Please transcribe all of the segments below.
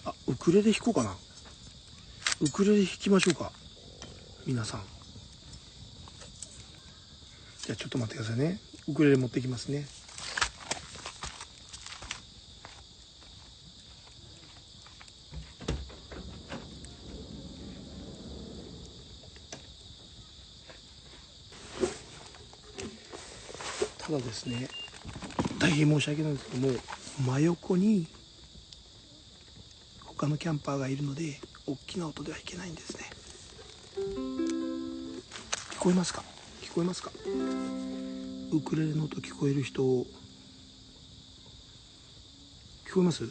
あ、ウクレレ弾こうかな。ウクレレ弾きましょうか、皆さん。じゃあちょっと待ってくださいね。ウクレレ持ってきますね。ただですね、大変申し訳ないんですけども、真横に他のキャンパーがいるので大きな音ではいけないんですね。聞こえますか？聞こえますか？ウクレレの音聞こえる人、聞こえます？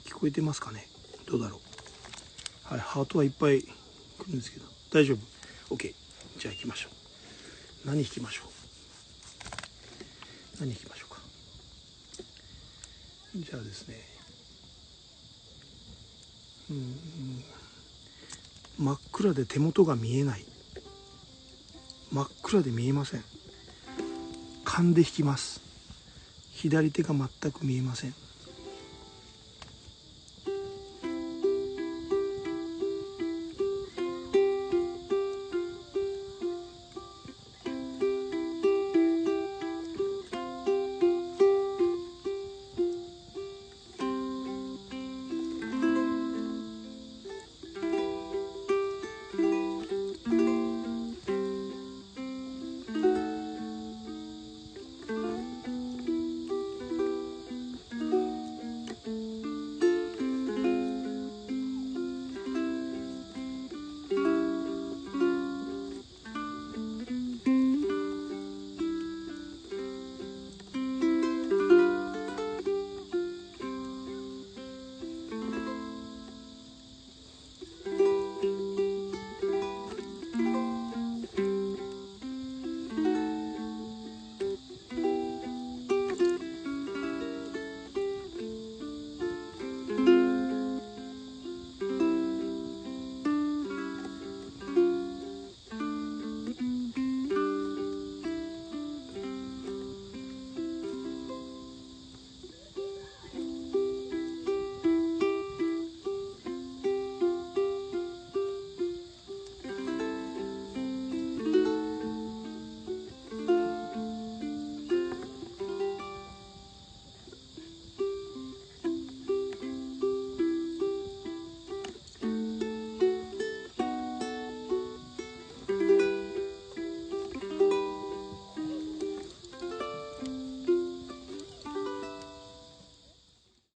聞こえてますかね？どうだろう。はい、ハートはいっぱい来るんですけど、大丈夫？ OK。 じゃあ行きましょう。何弾きましょう。何弾きましょうか。じゃあですね、真っ暗で手元が見えない。真っ暗で見えません。勘で弾きます。左手が全く見えません。